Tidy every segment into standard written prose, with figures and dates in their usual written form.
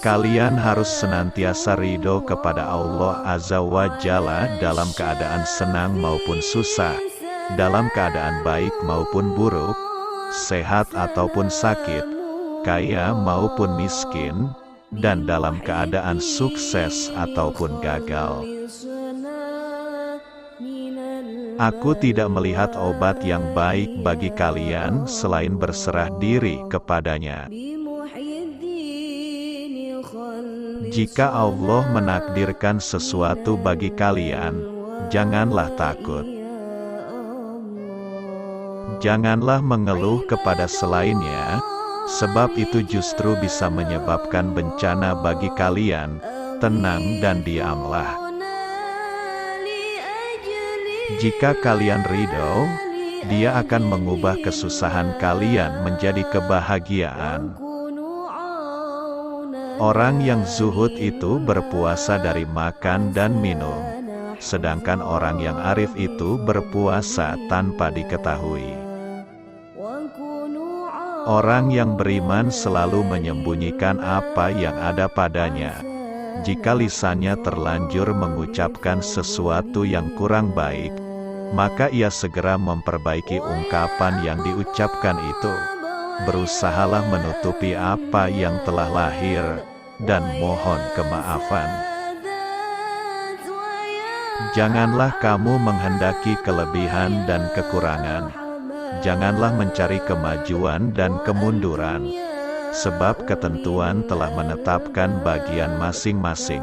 Kalian harus senantiasa ridho kepada Allah Azza wa Jalla dalam keadaan senang maupun susah, dalam keadaan baik maupun buruk, sehat ataupun sakit, kaya maupun miskin, dan dalam keadaan sukses ataupun gagal. Aku tidak melihat obat yang baik bagi kalian selain berserah diri kepadanya. Jika Allah menakdirkan sesuatu bagi kalian, janganlah takut. Janganlah mengeluh kepada selainnya, sebab itu justru bisa menyebabkan bencana bagi kalian. Tenang dan diamlah. Jika kalian ridho, Dia akan mengubah kesusahan kalian menjadi kebahagiaan. Orang yang zuhud itu berpuasa dari makan dan minum, sedangkan orang yang arif itu berpuasa tanpa diketahui. Orang yang beriman selalu menyembunyikan apa yang ada padanya. Jika lisannya terlanjur mengucapkan sesuatu yang kurang baik, maka ia segera memperbaiki ungkapan yang diucapkan itu. Berusahalah menutupi apa yang telah lahir, dan mohon kemaafan. Janganlah kamu menghendaki kelebihan dan kekurangan. Janganlah mencari kemajuan dan kemunduran, sebab ketentuan telah menetapkan bagian masing-masing.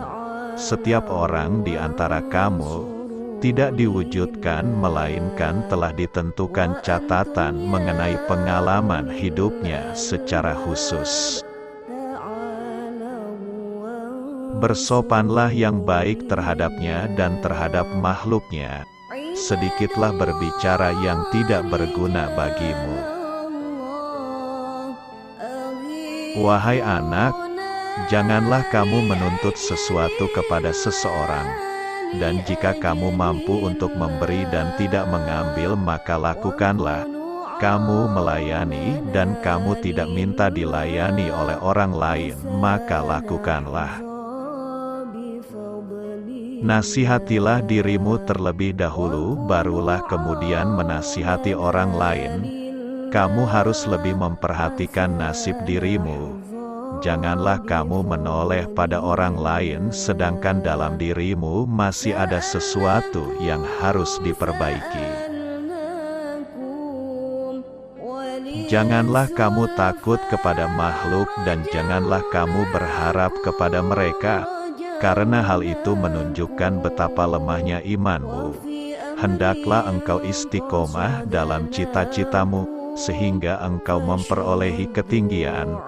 Setiap orang di antara kamu tidak diwujudkan melainkan telah ditentukan catatan mengenai pengalaman hidupnya secara khusus. Bersopanlah yang baik terhadapnya dan terhadap makhluknya. Sedikitlah berbicara yang tidak berguna bagimu. Wahai anak, janganlah kamu menuntut sesuatu kepada seseorang. Dan jika kamu mampu untuk memberi dan tidak mengambil, maka lakukanlah. Kamu melayani dan kamu tidak minta dilayani oleh orang lain, maka lakukanlah. Nasihatilah dirimu terlebih dahulu, barulah kemudian menasihati orang lain. Kamu harus lebih memperhatikan nasib dirimu. Janganlah kamu menoleh pada orang lain sedangkan dalam dirimu masih ada sesuatu yang harus diperbaiki. Janganlah kamu takut kepada makhluk dan janganlah kamu berharap kepada mereka, karena hal itu menunjukkan betapa lemahnya imanmu. Hendaklah engkau istiqomah dalam cita-citamu, sehingga engkau memperolehi ketinggian.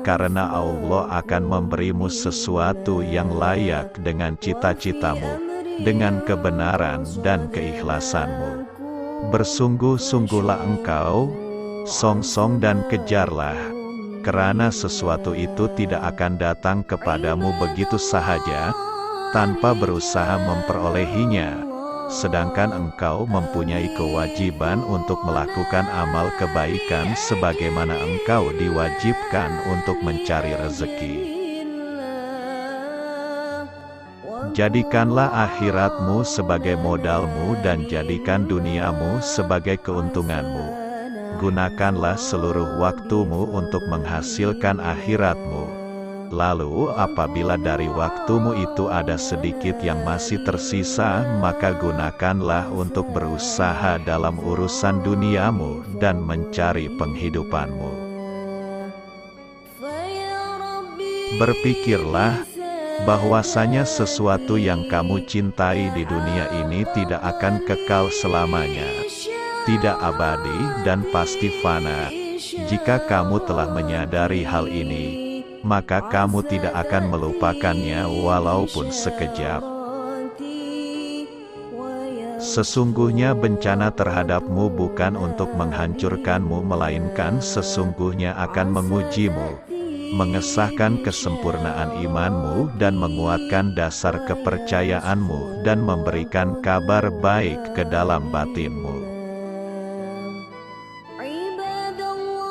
Karena Allah akan memberimu sesuatu yang layak dengan cita-citamu, dengan kebenaran dan keikhlasanmu. Bersungguh-sungguhlah engkau, songsong dan kejarlah, karena sesuatu itu tidak akan datang kepadamu begitu sahaja, tanpa berusaha memperolehinya. Sedangkan engkau mempunyai kewajiban untuk melakukan amal kebaikan sebagaimana engkau diwajibkan untuk mencari rezeki. Jadikanlah akhiratmu sebagai modalmu dan jadikan duniamu sebagai keuntunganmu. Gunakanlah seluruh waktumu untuk menghasilkan akhiratmu. Lalu apabila dari waktumu itu ada sedikit yang masih tersisa, maka gunakanlah untuk berusaha dalam urusan duniamu dan mencari penghidupanmu. Berpikirlah bahwasanya sesuatu yang kamu cintai di dunia ini tidak akan kekal selamanya, tidak abadi dan pasti fana. Jika kamu telah menyadari hal ini, maka kamu tidak akan melupakannya walaupun sekejap. Sesungguhnya bencana terhadapmu bukan untuk menghancurkanmu, melainkan sesungguhnya akan mengujimu, mengesahkan kesempurnaan imanmu dan menguatkan dasar kepercayaanmu dan memberikan kabar baik ke dalam batinmu.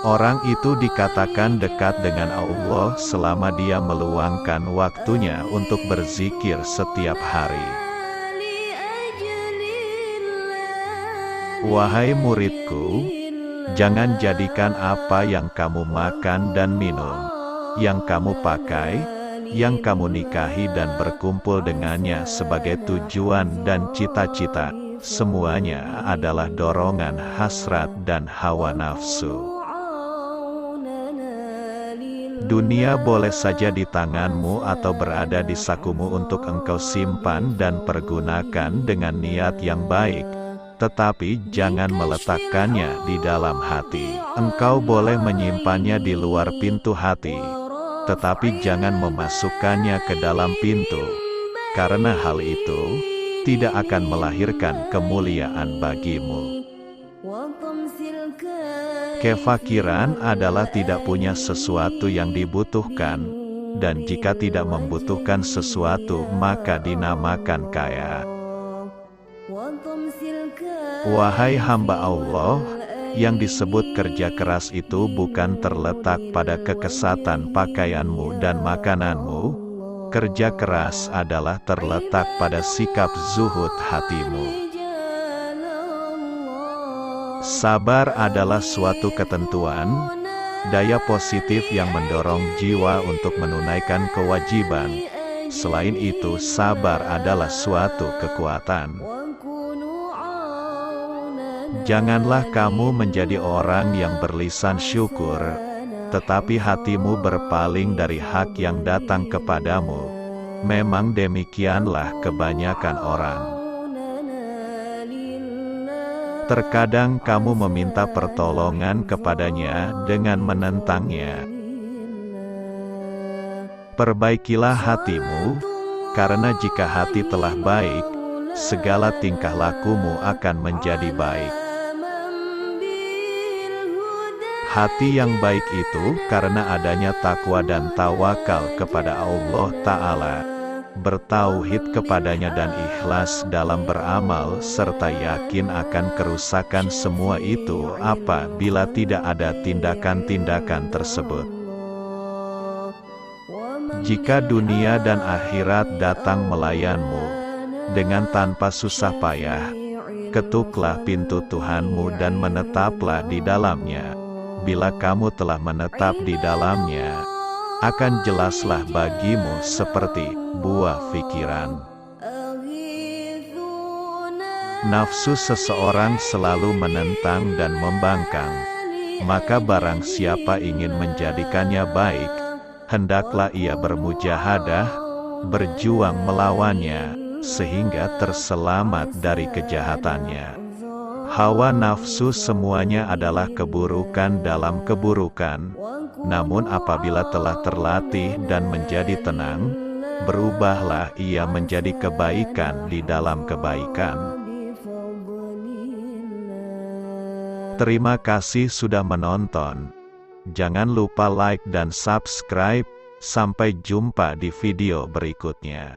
Orang itu dikatakan dekat dengan Allah selama dia meluangkan waktunya untuk berzikir setiap hari. Wahai muridku, jangan jadikan apa yang kamu makan dan minum, yang kamu pakai, yang kamu nikahi dan berkumpul dengannya sebagai tujuan dan cita-cita. Semuanya adalah dorongan hasrat dan hawa nafsu. Dunia boleh saja di tanganmu atau berada di sakumu untuk engkau simpan dan pergunakan dengan niat yang baik, tetapi jangan meletakkannya di dalam hati. Engkau boleh menyimpannya di luar pintu hati, tetapi jangan memasukkannya ke dalam pintu, karena hal itu tidak akan melahirkan kemuliaan bagimu. Kefakiran adalah tidak punya sesuatu yang dibutuhkan, dan jika tidak membutuhkan sesuatu maka dinamakan kaya. Wahai hamba Allah, yang disebut kerja keras itu bukan terletak pada kekesatan pakaianmu dan makananmu. Kerja keras adalah terletak pada sikap zuhud hatimu. Sabar adalah suatu ketentuan, daya positif yang mendorong jiwa untuk menunaikan kewajiban. Selain itu, sabar adalah suatu kekuatan. Janganlah kamu menjadi orang yang berlisan syukur, tetapi hatimu berpaling dari hak yang datang kepadamu. Memang demikianlah kebanyakan orang. Terkadang kamu meminta pertolongan kepadanya dengan menentangnya. Perbaikilah hatimu, karena jika hati telah baik, segala tingkah lakumu akan menjadi baik. Hati yang baik itu karena adanya takwa dan tawakal kepada Allah Ta'ala, bertauhid kepadanya dan ikhlas dalam beramal serta yakin akan kerusakan semua itu apabila tidak ada tindakan-tindakan tersebut. Jika dunia dan akhirat datang melayanmu dengan tanpa susah payah, ketuklah pintu Tuhanmu dan menetaplah di dalamnya. Bila kamu telah menetap di dalamnya, akan jelaslah bagimu seperti buah fikiran. Nafsu seseorang selalu menentang dan membangkang, maka barang siapa ingin menjadikannya baik, hendaklah ia bermujahadah, berjuang melawannya, sehingga terselamat dari kejahatannya. Hawa nafsu semuanya adalah keburukan dalam keburukan, namun apabila telah terlatih dan menjadi tenang, berubahlah ia menjadi kebaikan di dalam kebaikan. Terima kasih sudah menonton. Jangan lupa like dan subscribe. Sampai jumpa di video berikutnya.